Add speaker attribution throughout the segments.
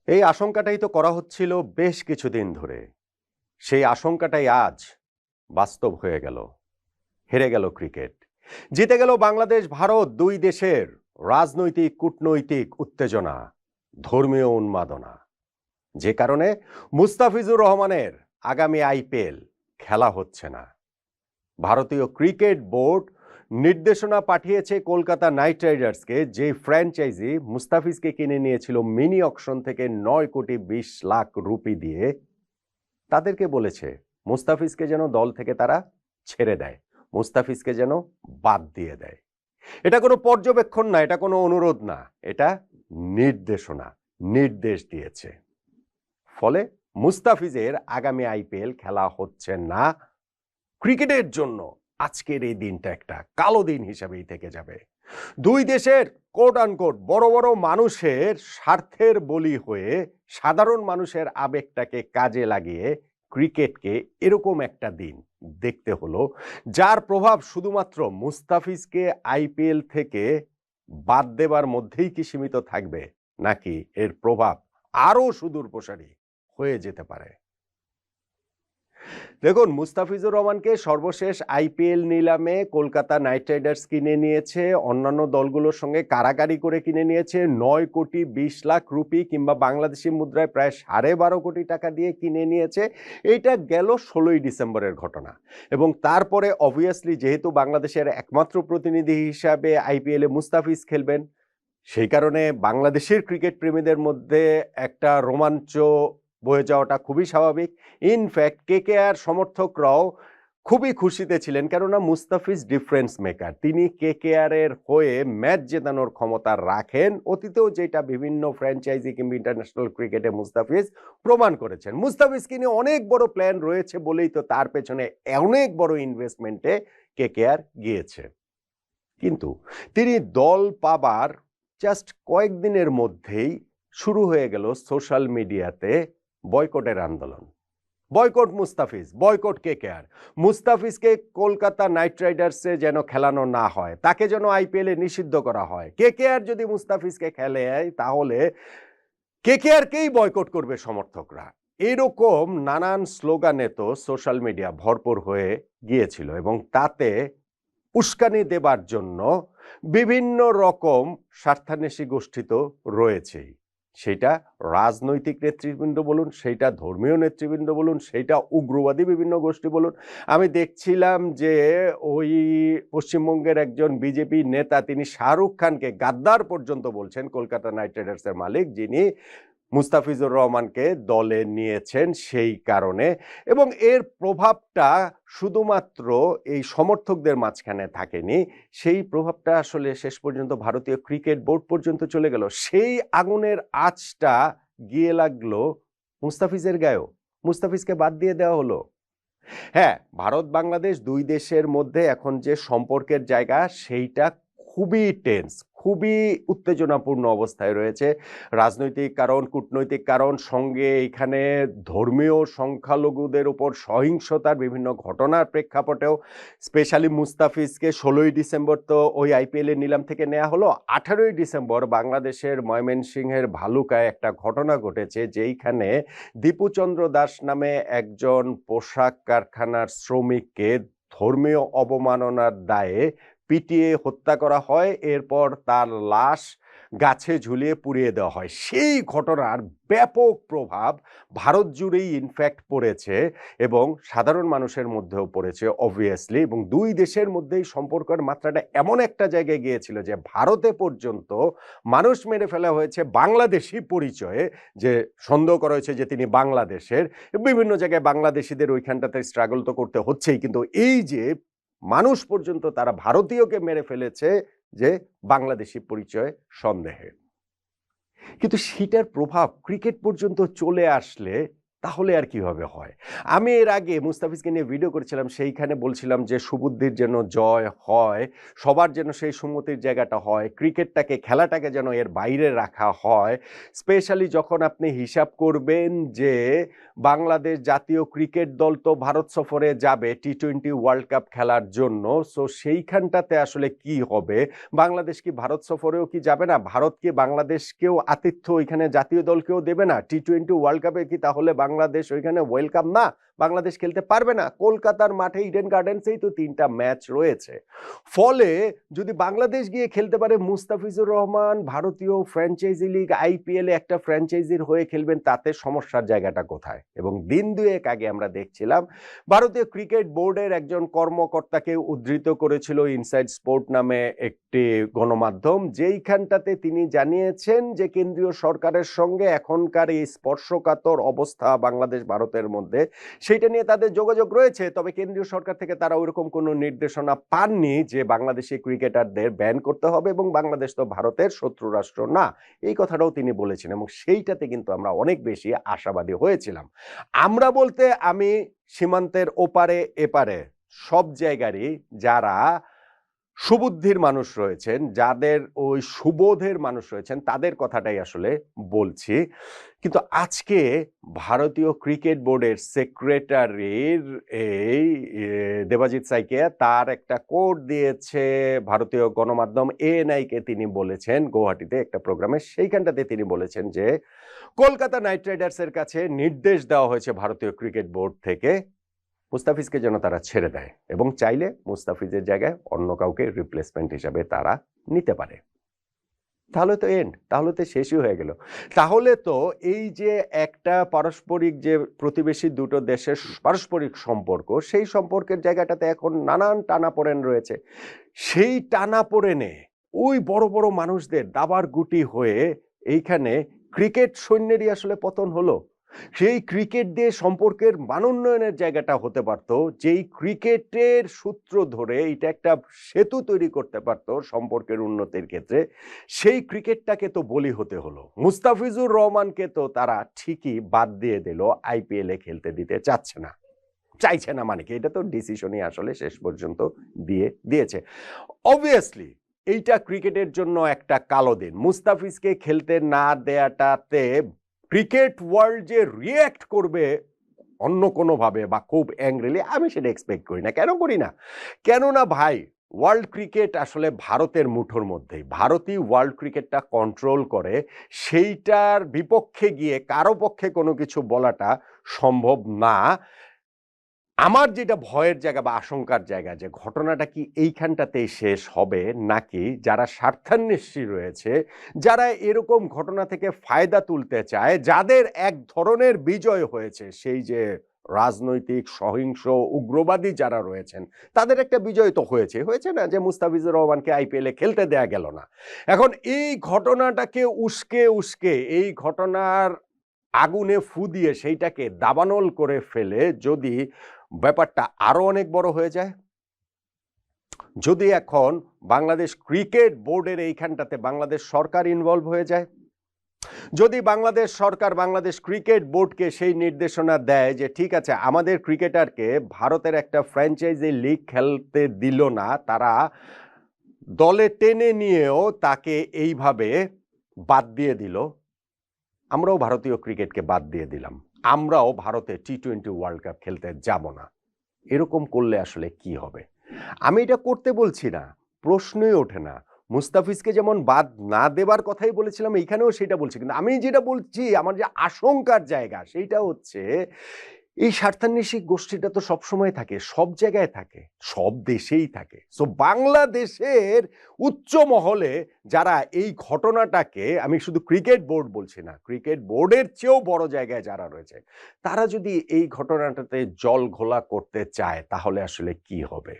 Speaker 1: এই আশঙ্কাটাই তো করা হচ্ছিল বেশ কিছুদিন ধরে। সেই আশঙ্কাটাই আজ বাস্তব হয়ে গেল। হেরে গেল ক্রিকেট। জিতে গেল বাংলাদেশ ভারত, দুই দেশের রাজনৈতিক কূটনৈতিক উত্তেজনা, ধর্মীয় উন্মাদনা। যে কারণে মুস্তাফিজুর রহমানের আগামী আইপিএল খেলা হচ্ছে না। ভারতীয় ক্রিকেট বোর্ড নির্দেশনা পাঠিয়েছে কলকাতা নাইট রাইডার্সকে, যে ফ্র্যাঞ্চাইজি মুস্তাফিজকে কিনে নিয়েছিল মিনি অকশন থেকে 9,20,00,000 রুপি দিয়ে। তাদেরকে বলেছে মুস্তাফিজকে যেন দল থেকে তারা ছেড়ে দেয়, মুস্তাফিজকে যেন বাদ দিয়ে দেয়। এটা কোনো পর্যবেক্ষণ না, এটা কোনো অনুরোধ না, এটা নির্দেশনা, নির্দেশ দিয়েছে। ফলে মুস্তাফিজের আগামী আইপিএল খেলা হচ্ছে না। ক্রিকেটের জন্য আজকের এই দিনটা একটা কালো দিন হিসেবেই থেকে যাবে। দুই দেশের কোট আনকোট বড় বড় মানুষের স্বার্থের বলি হয়ে সাধারণ মানুষের আবেগটাকে কাজে লাগিয়ে ক্রিকেটকে এরকম একটা দিন দেখতে হলো, যার প্রভাব শুধুমাত্র মুস্তাফিজকে আইপিএল থেকে বাদ দেবার মধ্যেই কি সীমিত থাকবে, নাকি এর প্রভাব আরো সুদূর প্রসারী হয়ে যেতে পারে। দেখুন, মুস্তাফিজুর রহমানকে সর্বশেষ আইপিএল নিলামে কলকাতা নাইট রাইডার্স কিনে নিয়েছে, অন্যান্য দলগুলোর সঙ্গে কারাকারি করে কিনে নিয়েছে 9,20,00,000 রুপি, কিংবা বাংলাদেশি মুদ্রায় প্রায় 12.5 কোটি টাকা দিয়ে কিনে নিয়েছে। এইটা গেল 16ই ডিসেম্বরের ঘটনা। এবং তারপরে অবভিয়াসলি যেহেতু বাংলাদেশের একমাত্র প্রতিনিধি হিসাবে আইপিএলে মুস্তাফিজ খেলবেন, সেই কারণে বাংলাদেশের ক্রিকেট প্রেমীদের মধ্যে একটা রোমাঞ্চ বয়ে যাওয়াটা খুবই স্বাভাবিক। ইনফ্যাক্ট কেকেআর সমর্থকরাও খুবই খুশিতে ছিলেন, কেননা মুস্তাফিজ ডিফারেন্স মেকার। তিনি কেকেআর এর হয়ে ম্যাচ জেতানোর ক্ষমতা রাখেন, অতীতেও যেটা বিভিন্ন ফ্র্যাঞ্চাইজি কিংবা ইন্টারন্যাশনাল ক্রিকেটে মুস্তাফিজ প্রমাণ করেছেন। মুস্তাফিজকে নিয়ে অনেক বড় প্ল্যান রয়েছে বলেই তো তার পেছনে অনেক বড় ইনভেস্টমেন্টে কেকেআর গিয়েছে। কিন্তু তিনি দল পাবার জাস্ট কয়েকদিনের মধ্যেই শুরু হয়ে গেল সোশ্যাল মিডিয়াতে বয়কটের আন্দোলন। Boycott Mustafiz, boycott KKR. মুস্তাফিজকে কলকাতা নাইট রাইডার্সে যেন খেলানো না হয়, তাকে যেন আইপিএলে নিষিদ্ধ করা হয়। কেকেআর যদি মুস্তাফিজকে খেলে তাহলে কেকেআরকেই বয়কট করবে সমর্থকরা। এরকম নানান স্লোগানে তো সোশ্যাল মিডিয়া ভরপুর হয়ে গিয়েছিল, এবং তাতে উস্কানি দেবার জন্য বিভিন্ন রকম স্বার্থান্বেষী গোষ্ঠী তো রয়েছেই। সেটা রাজনৈতিক নেতৃবৃন্দ বলুন, সেইটা ধর্মীয় নেতৃবৃন্দ বলুন, সেইটা উগ্রবাদী বিভিন্ন গোষ্ঠী বলুন। আমি দেখছিলাম যে ওই পশ্চিমবঙ্গের একজন বিজেপি নেতা, তিনি শাহরুখ খানকে গাদ্দার পর্যন্ত বলছেন, কলকাতা নাইট রাইডার্সের মালিক, যিনি মুস্তাফিজুর রহমানকে দলে নিয়েছেন সেই কারণে। এবং এর প্রভাবটা শুধুমাত্র এই সমর্থকদের মাঝখানে থাকেনি, সেই প্রভাবটা আসলে শেষ পর্যন্ত ভারতীয় ক্রিকেট বোর্ড পর্যন্ত চলে গেল। সেই আগুনের আঁচটা গিয়ে লাগলো মুস্তাফিজের গায়েও, মুস্তাফিজকে বাদ দিয়ে দেওয়া হলো। হ্যাঁ, ভারত বাংলাদেশ দুই দেশের মধ্যে এখন যে সম্পর্কের জায়গা, সেইটা খুবই টেন্স, খুবই উত্তেজনাপূর্ণ অবস্থায় রয়েছে। রাজনৈতিক কারণ, কূটনৈতিক কারণ, সঙ্গে এখানে ধর্মীয় সংখ্যালঘুদের উপর সহিংসতার বিভিন্ন ঘটনার প্রেক্ষাপটেও স্পেশালি মুস্তাফিজকে 16ই ডিসেম্বর তো ওই আইপিএল এর নিলাম থেকে নেওয়া হলো। 18ই ডিসেম্বর বাংলাদেশের ময়মনসিংহের ভালুকায় একটা ঘটনা ঘটেছে, যেইখানে দীপুচন্দ্র দাস নামে একজন পোশাক কারখানার শ্রমিককে ধর্মীয় অবমাননার দায়ে পিটিয়ে হত্যা করা হয়, এরপর তার লাশ গাছে ঝুলিয়ে পুড়িয়ে দেওয়া হয়। সেই ঘটনার ব্যাপক প্রভাব ভারত জুড়েই ইনফ্যাক্ট পড়েছে, এবং সাধারণ মানুষের মধ্যেও পড়েছে অবভিয়াসলি। এবং দুই দেশের মধ্যেই সম্পর্কের মাত্রাটা এমন একটা জায়গায় গিয়েছিল যে ভারতে পর্যন্ত মানুষ মেরে ফেলা হয়েছে বাংলাদেশি পরিচয়ে, যে সন্দেহ করা হয়েছে যে তিনি বাংলাদেশের। বিভিন্ন জায়গায় বাংলাদেশিদের ওইখানটাতে স্ট্রাগল তো করতে হচ্ছেই, কিন্তু এই যে মানুষ পর্যন্ত তারা ভারতীয়কে মেরে ফেলেছে যে বাংলাদেশি পরিচয় সন্দেহে। কিন্তু সেটার প্রভাব ক্রিকেট পর্যন্ত চলে আসলে তাহলে আর কিভাবে হয়? আমি এর আগে মুস্তাফিজকে নিয়ে ভিডিও করেছিলাম, সেইখানে বলছিলাম যে সুবুদ্ধির যেন জয় হয়, সবার যেন সেই সুমতির জায়গাটা হয়, ক্রিকেটটাকে খেলাটাকে যেন এর বাইরে রাখা হয়। স্পেশালি যখন আপনি হিসাব করবেন যে বাংলাদেশ জাতীয় ক্রিকেট দল তো ভারত সফরে যাবে টি-20 ওয়ার্ল্ড কাপ খেলার জন্য। সো সেইখানটাতে আসলে কি হবে? বাংলাদেশ কি ভারত সফরেও কি যাবে না? ভারত কি বাংলাদেশকেও আতিথ্য ওইখানে জাতীয় দলকেও দেবে না? টি-20 ওয়ার্ল্ড কাপে কি তাহলে বাংলাদেশ ওইখানে ওয়েলকাম না? বাংলাদেশ খেলতে পারবে না? কলকাতার মাঠে ইডেন গার্ডেন্সেই তো 3টা ম্যাচ রয়েছে। ফলে যদি বাংলাদেশ গিয়ে খেলতে পারে, মুস্তাফিজুর রহমান ভারতীয় ফ্র্যাঞ্চাইজি লিগ আইপিএলে একটা ফ্র্যাঞ্চাইজির হয়ে খেলবেন, তাতে সমস্যার জায়গাটা কোথায়? এবং দিন দুয়েক আগে আমরা দেখছিলাম ভারতীয় ক্রিকেট বোর্ডের একজন কর্মকর্তাকে উদ্ধৃত করেছিল ইনসাইড স্পোর্ট নামে একটি গণমাধ্যম, যেইখানটাতে তিনি জানিয়েছেন যে কেন্দ্রীয় সরকারের সঙ্গে এখনকার এই স্পর্শকাতর অবস্থা বাংলাদেশ ভারতের মধ্যে, সেইটা নিয়ে তাদের যোগাযোগ রয়েছে, তবে কেন্দ্রীয় সরকার থেকে তারা ওইরকম কোনো নির্দেশনা পাননি যে বাংলাদেশি ক্রিকেটারদের ব্যান করতে হবে, এবং বাংলাদেশ তো ভারতের শত্রু রাষ্ট্র না, এই কথাটাও তিনি বলেছেন, এবং সেইটাতে কিন্তু আমরা অনেক বেশি আশাবাদী হয়েছিলাম। আমরা বলতে আমি সীমান্তের ওপারে এপারে সব জায়গারই যারা সুবুদ্ধির মানুষ রয়েছেন, যাদের ওই সুবোধের মানুষ রয়েছেন, তাদের কথাটাই আসলে বলছি। কিন্তু আজকে ভারতীয় ক্রিকেট বোর্ডের সেক্রেটারির এই দেবাজিৎ সাইকিয়া তার একটা কোট দিয়েছে ভারতীয় গণমাধ্যম এএনআই কে। তিনি বলেছেন গুয়াহাটিতে একটা প্রোগ্রামে, সেইখানটাতে তিনি বলেছেন যে কলকাতা নাইট রাইডার্সের কাছে নির্দেশ দেওয়া হয়েছে ভারতীয় ক্রিকেট বোর্ড থেকে মুস্তাফিজকে যেন তারা ছেড়ে দেয়, এবং চাইলে মুস্তাফিজের জায়গায় অন্য কাউকে রিপ্লেসমেন্ট হিসাবে তারা নিতে পারে। তাহলে তো এন্ড, তাহলে তো শেষই হয়ে গেল। তাহলে তো এই যে একটা পারস্পরিক যে প্রতিবেশী দুটো দেশের পারস্পরিক সম্পর্ক, সেই সম্পর্কের জায়গাটাতে এখন নানান টানাপোড়েন রয়েছে। সেই টানাপোড়েনে ওই বড় বড় মানুষদের দাবার গুটি হয়ে এইখানে ক্রিকেট সৈন্যেরই আসলে পতন হলো। সেই ক্রিকেট দিয়ে সম্পর্কের মানোন্নয়নের জায়গাটা হতে পারত, যেই ক্রিকেটের সূত্র ধরে এটা একটা সেতু তৈরি করতে পারত সম্পর্কের উন্নতির ক্ষেত্রে, সেই ক্রিকেটটাকে তো বলি হতে হলো। মুস্তাফিজুর রহমানকে তো তারা ঠিকই বাদ দিয়ে দিল, আইপিএলে খেলতে দিতে চাচ্ছে না, চাইছে না, মানে কি, এটা তো ডিসিশনই আসলে শেষ পর্যন্ত দিয়েছে। অবভিয়াসলি এইটা ক্রিকেটের জন্য একটা কালো দিন। মুস্তাফিজকে খেলতে না দেয়াটাতে ক্রিকেট ওয়ার্ল্ড যে রিয়্যাক্ট করবে অন্য কোনোভাবে বা খুব অ্যাংরিলি, আমি সেটা এক্সপেক্ট করি না। কেন করি না? কেননা ভাই, ওয়ার্ল্ড ক্রিকেট আসলে ভারতের মুঠোর মধ্যেই, ভারতই ওয়ার্ল্ড ক্রিকেটটা কন্ট্রোল করে। সেইটার বিপক্ষে গিয়ে কারো পক্ষে কোনো কিছু বলাটা সম্ভব না। আমার যেটা ভয়ের জায়গা বা আশঙ্কার জায়গা, যে ঘটনাটা কি এইখানটাতেই শেষ হবে, নাকি যারা স্বার্থান্বেষী রয়েছে, যারা এরকম ঘটনা থেকে ফায়দা তুলতে চায়, যাদের এক ধরনের বিজয় হয়েছে, সেই যে রাজনৈতিক সহিংস উগ্রবাদী যারা রয়েছেন, তাদের একটা বিজয় তো হয়েছে না, যে মুস্তাফিজুর রহমানকে আইপিএলে খেলতে দেয়া গেল না। এখন এই ঘটনাটাকে উস্কে এই ঘটনার আগুনে ফু দিয়ে সেইটাকে দাবানল করে ফেলে যদি ব্যাপারটা আরো অনেক বড় হয়ে যায়, যদি এখন বাংলাদেশ ক্রিকেট বোর্ডের এইখানটাতে বাংলাদেশ সরকার ইনভলভ হয়ে যায়, যদি বাংলাদেশ সরকার বাংলাদেশ ক্রিকেট বোর্ডকে সেই নির্দেশনা দেয় যে ঠিক আছে, আমাদের ক্রিকেটারকে ভারতের একটা ফ্র্যাঞ্চাইজি লিগ খেলতে দিল না, তারা দলে টেনে নিয়েও তাকে এইভাবে বাদ দিয়ে দিল, আমরাও ভারতীয় ক্রিকেটকে বাদ দিয়ে দিলাম, আমরাও ভারতে টি-20 ওয়ার্ল্ড কাপ খেলতে যাব না, এরকম করলে আসলে কি হবে? আমি এটা করতে বলছি না, প্রশ্নই ওঠে না। মুস্তাফিজকে যেমন বাদ না দেবার কথাই বলেছিলাম, এইখানেও সেটা বলছি, কিন্তু আমি যেটা বলছি, আমার যে আশঙ্কার জায়গা, সেইটা হচ্ছে এই স্বার্থান্বেষী গোষ্ঠীটা তো সবসময় থাকে, সব জায়গায় থাকে, সব দেশেই থাকে। সো বাংলাদেশের উচ্চ মহলে যারা এই ঘটনাটাকে, আমি শুধু ক্রিকেট বোর্ড বলছি না, ক্রিকেট বোর্ডের চেয়েও বড় জায়গায় যারা রয়েছে, তারা যদি এই ঘটনাটাতে জল ঘোলা করতে চায়, তাহলে আসলে কি হবে?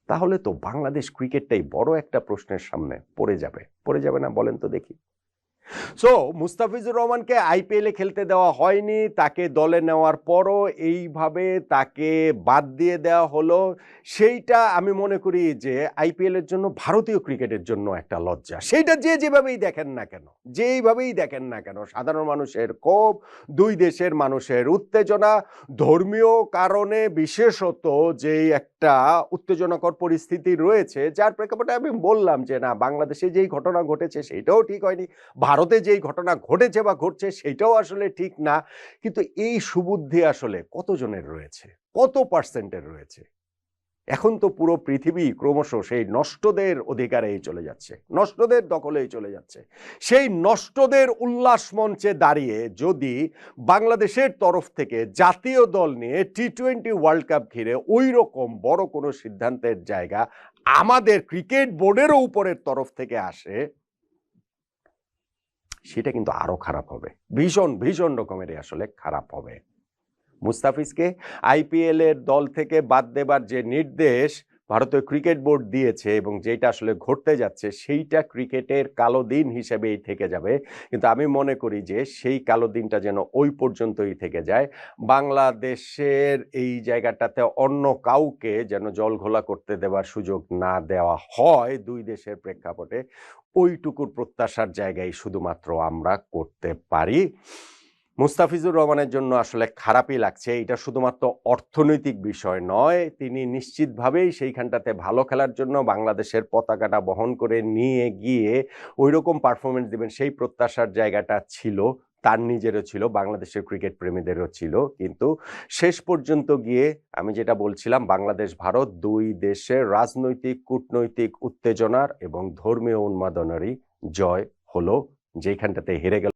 Speaker 1: তাহলে তো বাংলাদেশ ক্রিকেটটাই বড় একটা প্রশ্নের সামনে পড়ে যাবে না? বলেন তো দেখি। সো মুস্তাফিজুর রহমানকে আইপিএলে খেলতে দেওয়া হয়নি, তাকে দলে নেওয়ার পরও এইভাবে তাকে বাদ দিয়ে দেওয়া হলো। সেইটা আমি মনে করি যে আইপিএলের জন্য, ভারতীয় ক্রিকেটের জন্য একটা লজ্জা। সেইটা যে যেভাবেই দেখেন না কেন, যেইভাবেই দেখেন না কেন, সাধারণ মানুষের ক্ষোভ, দুই দেশের মানুষের উত্তেজনা, ধর্মীয় কারণে বিশেষত যেই একটা উত্তেজনাকর পরিস্থিতি রয়েছে, যার প্রেক্ষাপটে আমি বললাম যে না, বাংলাদেশে যেই ঘটনা ঘটেছে সেইটাও ঠিক হয়নি, ভারতে যেই ঘটনা ঘটেছে বা ঘটছে সেটাও আসলে ঠিক না। কিন্তু এই সুবুদ্ধি আসলে কতজনের রয়েছে, কত পার্সেন্টের রয়েছে? এখন তো পুরো পৃথিবী ক্রমশ সেই নষ্টদের অধিকারেই চলে যাচ্ছে, নষ্টদের দখলেই চলে যাচ্ছে। সেই নষ্টদের উল্লাস মঞ্চে দাঁড়িয়ে যদি বাংলাদেশের তরফ থেকে জাতীয় দল নিয়ে টি-20 ওয়ার্ল্ড কাপ ঘিরে ওই রকম বড় কোনো সিদ্ধান্তের জায়গা আমাদের ক্রিকেট বোর্ডেরও উপরের তরফ থেকে আসে, সেটা কিন্তু আরো খারাপ হবে, ভীষণ ভীষণ রকমেরই আসলে খারাপ হবে। মুস্তাফিজকে আইপিএল এর দল থেকে বাদ দেবার যে নির্দেশ ভারতীয় ক্রিকেট বোর্ড দিয়েছে এবং যেটা আসলে ঘটতে যাচ্ছে, সেইটা ক্রিকেটের কালো দিন হিসেবেই থেকে যাবে। কিন্তু আমি মনে করি যে সেই কালো দিনটা যেন ওই পর্যন্তই থেকে যায়, বাংলাদেশের এই জায়গাটাতে অন্য কাউকে যেন জল ঘোলা করতে দেওয়ার সুযোগ না দেওয়া হয় দুই দেশের প্রেক্ষাপটে। ওইটুকুর প্রত্যাশার জায়গায় শুধুমাত্র আমরা করতে পারি। মুস্তাফিজুর রহমানের জন্য আসলে খারাপই লাগছে। এটা শুধুমাত্র অর্থনৈতিক বিষয় নয়, তিনি নিশ্চিতভাবেই সেইখানটাতে ভালো খেলার জন্য বাংলাদেশের পতাকাটা বহন করে নিয়ে গিয়ে ওইরকম পারফরমেন্স দিবেন, সেই প্রত্যাশার জায়গাটা ছিল, তার নিজেরও ছিল, বাংলাদেশের ক্রিকেট প্রেমীদেরও ছিল। কিন্তু শেষ পর্যন্ত গিয়ে আমি যেটা বলছিলাম, বাংলাদেশ ভারত দুই দেশের রাজনৈতিক, কূটনৈতিক উত্তেজনার এবং ধর্মীয় উন্মাদনারই জয় হলো, যেখানটাতে হেরে গেল